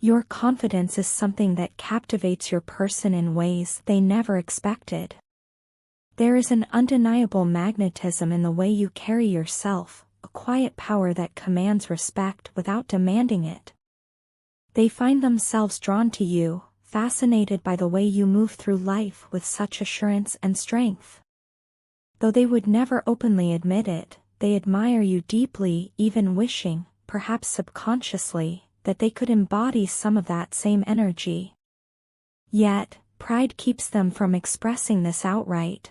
Your confidence is something that captivates your person in ways they never expected. There is an undeniable magnetism in the way you carry yourself, a quiet power that commands respect without demanding it. They find themselves drawn to you, fascinated by the way you move through life with such assurance and strength. Though they would never openly admit it, they admire you deeply, even wishing, perhaps subconsciously, that they could embody some of that same energy. Yet, pride keeps them from expressing this outright.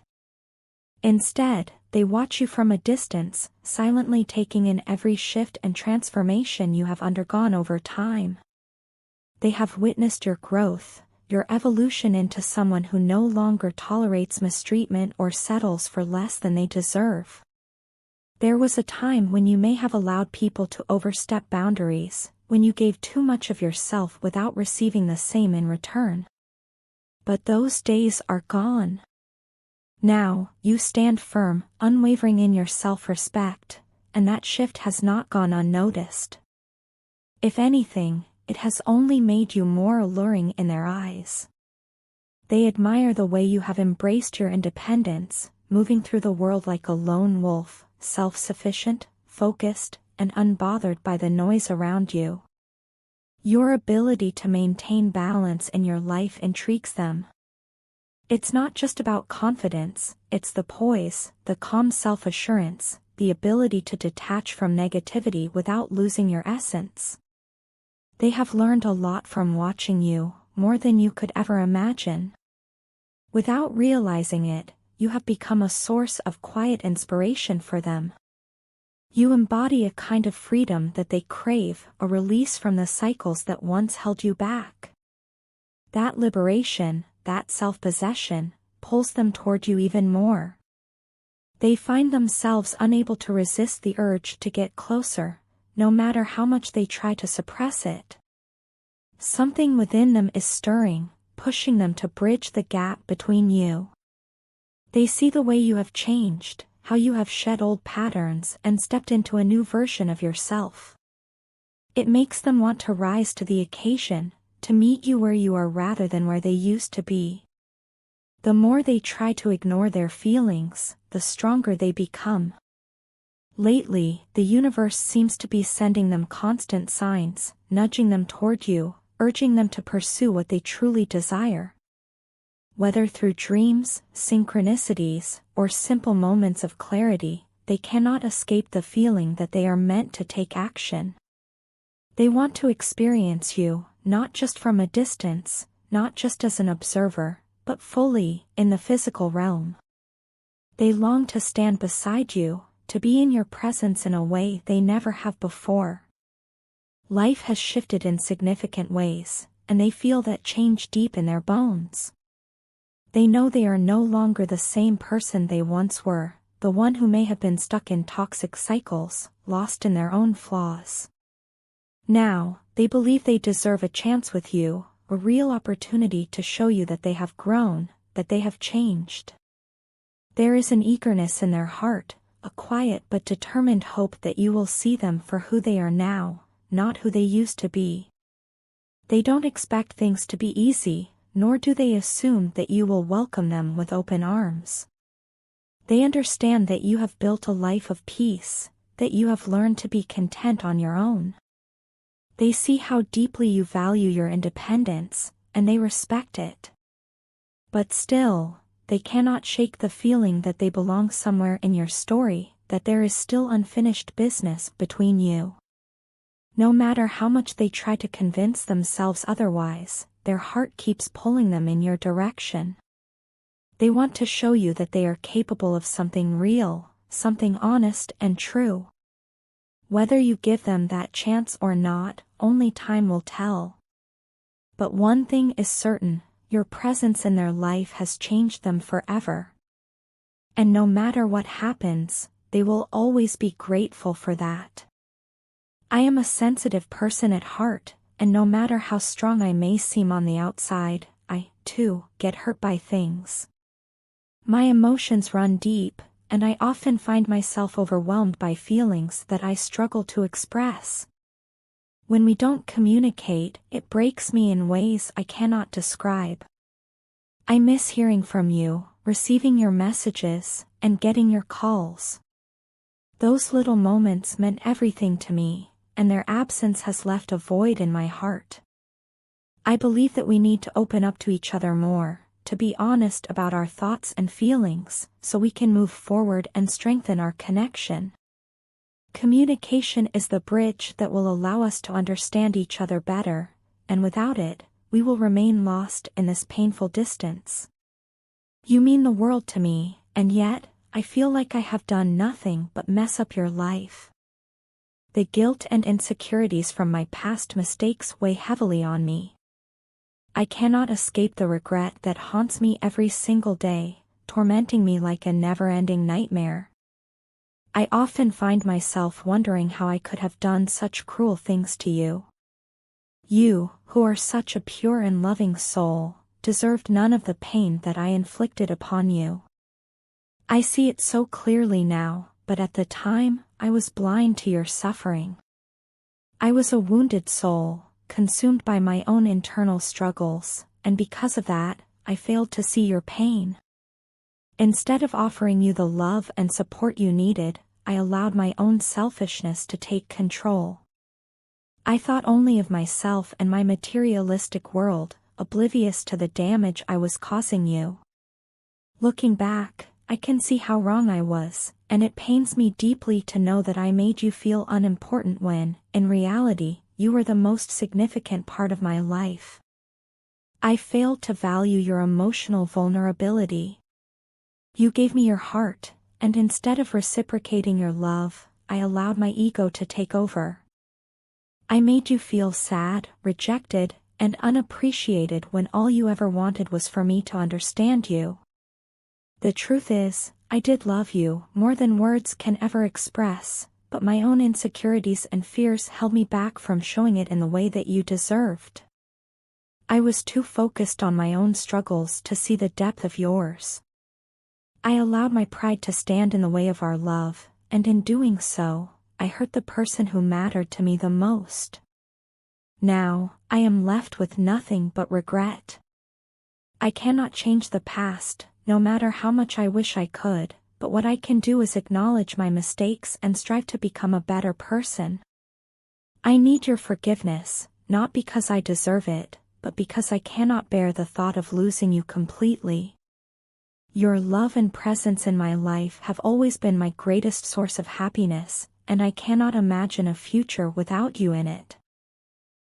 Instead, they watch you from a distance, silently taking in every shift and transformation you have undergone over time. They have witnessed your growth, your evolution into someone who no longer tolerates mistreatment or settles for less than they deserve. There was a time when you may have allowed people to overstep boundaries, when you gave too much of yourself without receiving the same in return. But those days are gone. Now, you stand firm, unwavering in your self-respect, and that shift has not gone unnoticed. If anything, it has only made you more alluring in their eyes. They admire the way you have embraced your independence, moving through the world like a lone wolf, self-sufficient, focused, and unbothered by the noise around you. Your ability to maintain balance in your life intrigues them. It's not just about confidence, it's the poise, the calm self-assurance, the ability to detach from negativity without losing your essence. They have learned a lot from watching you, more than you could ever imagine. Without realizing it, you have become a source of quiet inspiration for them. You embody a kind of freedom that they crave, a release from the cycles that once held you back. That liberation, that self-possession, pulls them toward you even more. They find themselves unable to resist the urge to get closer, no matter how much they try to suppress it. Something within them is stirring, pushing them to bridge the gap between you. They see the way you have changed, how you have shed old patterns and stepped into a new version of yourself. It makes them want to rise to the occasion, to meet you where you are rather than where they used to be. The more they try to ignore their feelings, the stronger they become. Lately, the universe seems to be sending them constant signs, nudging them toward you, urging them to pursue what they truly desire. Whether through dreams, synchronicities, or simple moments of clarity, they cannot escape the feeling that they are meant to take action. They want to experience you, not just from a distance, not just as an observer, but fully, in the physical realm. They long to stand beside you, to be in your presence in a way they never have before. Life has shifted in significant ways, and they feel that change deep in their bones. They know they are no longer the same person they once were, the one who may have been stuck in toxic cycles, lost in their own flaws. Now, they believe they deserve a chance with you, a real opportunity to show you that they have grown, that they have changed. There is an eagerness in their heart, a quiet but determined hope that you will see them for who they are now, not who they used to be. They don't expect things to be easy, nor do they assume that you will welcome them with open arms. They understand that you have built a life of peace, that you have learned to be content on your own. They see how deeply you value your independence, and they respect it. But still, they cannot shake the feeling that they belong somewhere in your story, that there is still unfinished business between you. No matter how much they try to convince themselves otherwise, their heart keeps pulling them in your direction. They want to show you that they are capable of something real, something honest and true. Whether you give them that chance or not, only time will tell. But one thing is certain, your presence in their life has changed them forever. And no matter what happens, they will always be grateful for that. I am a sensitive person at heart, and no matter how strong I may seem on the outside, I, too, get hurt by things. My emotions run deep, and I often find myself overwhelmed by feelings that I struggle to express. When we don't communicate, it breaks me in ways I cannot describe. I miss hearing from you, receiving your messages, and getting your calls. Those little moments meant everything to me, and their absence has left a void in my heart. I believe that we need to open up to each other more, to be honest about our thoughts and feelings, so we can move forward and strengthen our connection. Communication is the bridge that will allow us to understand each other better, and without it, we will remain lost in this painful distance. You mean the world to me, and yet, I feel like I have done nothing but mess up your life. The guilt and insecurities from my past mistakes weigh heavily on me. I cannot escape the regret that haunts me every single day, tormenting me like a never-ending nightmare. I often find myself wondering how I could have done such cruel things to you. You, who are such a pure and loving soul, deserved none of the pain that I inflicted upon you. I see it so clearly now, but at the time, I was blind to your suffering. I was a wounded soul, consumed by my own internal struggles, and because of that, I failed to see your pain. Instead of offering you the love and support you needed, I allowed my own selfishness to take control. I thought only of myself and my materialistic world, oblivious to the damage I was causing you. Looking back, I can see how wrong I was, and it pains me deeply to know that I made you feel unimportant when, in reality, you were the most significant part of my life. I failed to value your emotional vulnerability. You gave me your heart, and instead of reciprocating your love, I allowed my ego to take over. I made you feel sad, rejected, and unappreciated when all you ever wanted was for me to understand you. The truth is, I did love you more than words can ever express, but my own insecurities and fears held me back from showing it in the way that you deserved. I was too focused on my own struggles to see the depth of yours. I allowed my pride to stand in the way of our love, and in doing so, I hurt the person who mattered to me the most. Now, I am left with nothing but regret. I cannot change the past, no matter how much I wish I could, but what I can do is acknowledge my mistakes and strive to become a better person. I need your forgiveness, not because I deserve it, but because I cannot bear the thought of losing you completely. Your love and presence in my life have always been my greatest source of happiness, and I cannot imagine a future without you in it.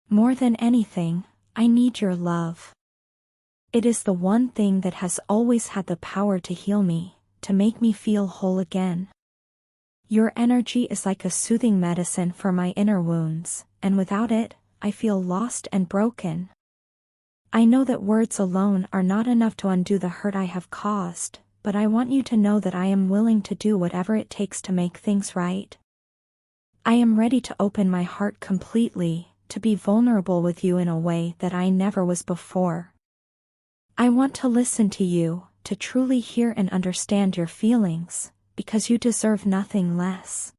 More than anything, I need your love. It is the one thing that has always had the power to heal me, to make me feel whole again. Your energy is like a soothing medicine for my inner wounds, and without it, I feel lost and broken. I know that words alone are not enough to undo the hurt I have caused, but I want you to know that I am willing to do whatever it takes to make things right. I am ready to open my heart completely, to be vulnerable with you in a way that I never was before. I want to listen to you, to truly hear and understand your feelings, because you deserve nothing less.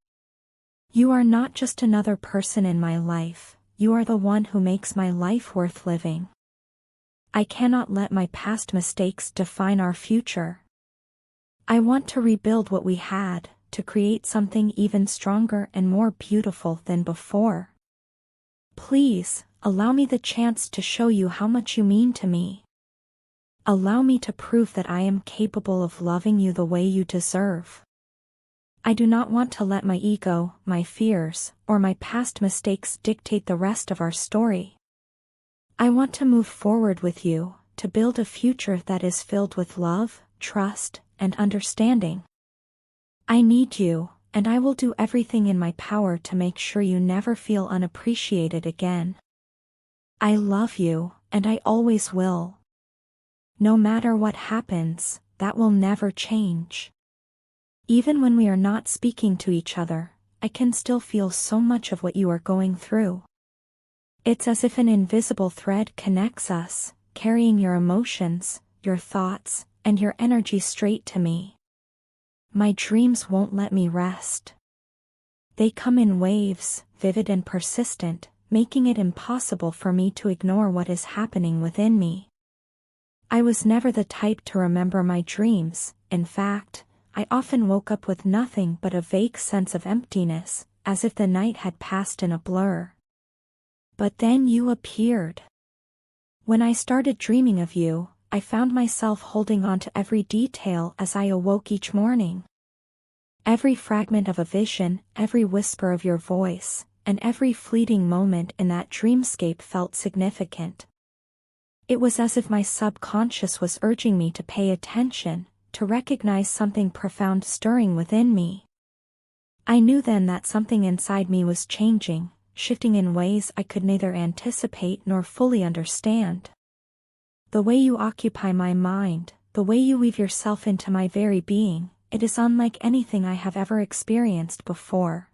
You are not just another person in my life, you are the one who makes my life worth living. I cannot let my past mistakes define our future. I want to rebuild what we had, to create something even stronger and more beautiful than before. Please, allow me the chance to show you how much you mean to me. Allow me to prove that I am capable of loving you the way you deserve. I do not want to let my ego, my fears, or my past mistakes dictate the rest of our story. I want to move forward with you, to build a future that is filled with love, trust, and understanding. I need you, and I will do everything in my power to make sure you never feel unappreciated again. I love you, and I always will. No matter what happens, that will never change. Even when we are not speaking to each other, I can still feel so much of what you are going through. It's as if an invisible thread connects us, carrying your emotions, your thoughts, and your energy straight to me. My dreams won't let me rest. They come in waves, vivid and persistent, making it impossible for me to ignore what is happening within me. I was never the type to remember my dreams. In fact, I often woke up with nothing but a vague sense of emptiness, as if the night had passed in a blur. But then you appeared. When I started dreaming of you, I found myself holding on to every detail as I awoke each morning. Every fragment of a vision, every whisper of your voice, and every fleeting moment in that dreamscape felt significant. It was as if my subconscious was urging me to pay attention, to recognize something profound stirring within me. I knew then that something inside me was changing, shifting in ways I could neither anticipate nor fully understand. The way you occupy my mind, the way you weave yourself into my very being, it is unlike anything I have ever experienced before.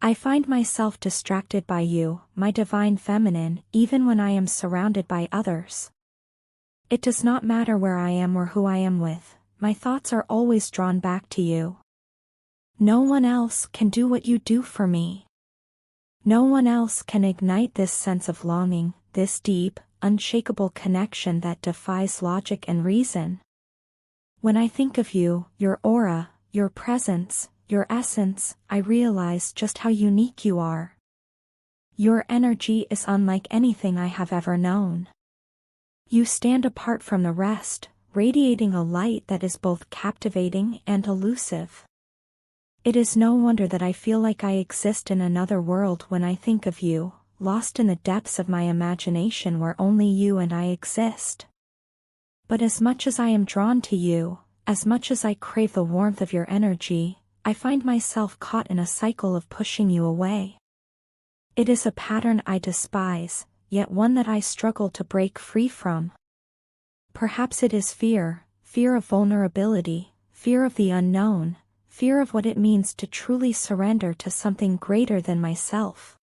I find myself distracted by you, my divine feminine, even when I am surrounded by others. It does not matter where I am or who I am with, my thoughts are always drawn back to you. No one else can do what you do for me. No one else can ignite this sense of longing, this deep, unshakable connection that defies logic and reason. When I think of you, your aura, your presence, your essence, I realize just how unique you are. Your energy is unlike anything I have ever known. You stand apart from the rest, radiating a light that is both captivating and elusive. It is no wonder that I feel like I exist in another world when I think of you, lost in the depths of my imagination where only you and I exist. But as much as I am drawn to you, as much as I crave the warmth of your energy, I find myself caught in a cycle of pushing you away. It is a pattern I despise, yet one that I struggle to break free from. Perhaps it is fear, fear of vulnerability, fear of the unknown, fear of what it means to truly surrender to something greater than myself.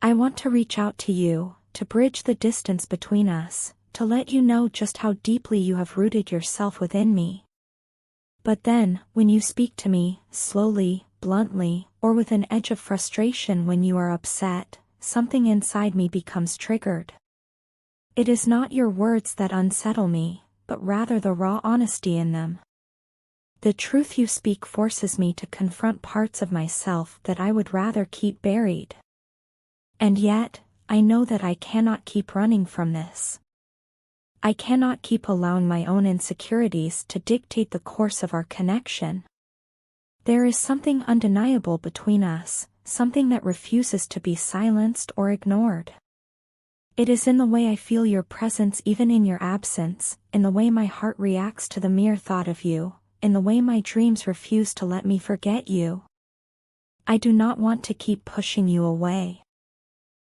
I want to reach out to you, to bridge the distance between us, to let you know just how deeply you have rooted yourself within me. But then, when you speak to me, slowly, bluntly, or with an edge of frustration when you are upset, something inside me becomes triggered. It is not your words that unsettle me, but rather the raw honesty in them. The truth you speak forces me to confront parts of myself that I would rather keep buried. And yet, I know that I cannot keep running from this. I cannot keep allowing my own insecurities to dictate the course of our connection. There is something undeniable between us, something that refuses to be silenced or ignored. It is in the way I feel your presence even in your absence, in the way my heart reacts to the mere thought of you, in the way my dreams refuse to let me forget you. I do not want to keep pushing you away.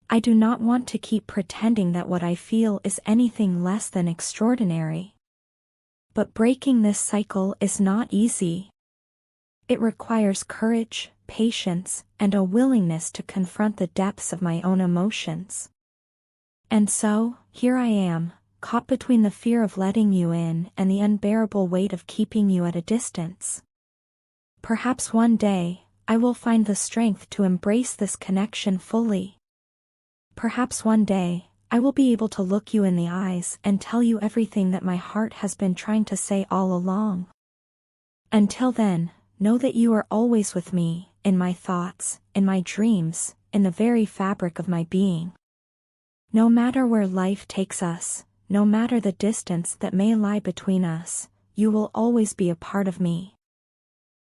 I do not want to keep pretending that what I feel is anything less than extraordinary. But breaking this cycle is not easy. It requires courage, patience, and a willingness to confront the depths of my own emotions. And so, here I am, caught between the fear of letting you in and the unbearable weight of keeping you at a distance. Perhaps one day, I will find the strength to embrace this connection fully. Perhaps one day, I will be able to look you in the eyes and tell you everything that my heart has been trying to say all along. Until then, know that you are always with me, in my thoughts, in my dreams, in the very fabric of my being. No matter where life takes us, no matter the distance that may lie between us, you will always be a part of me.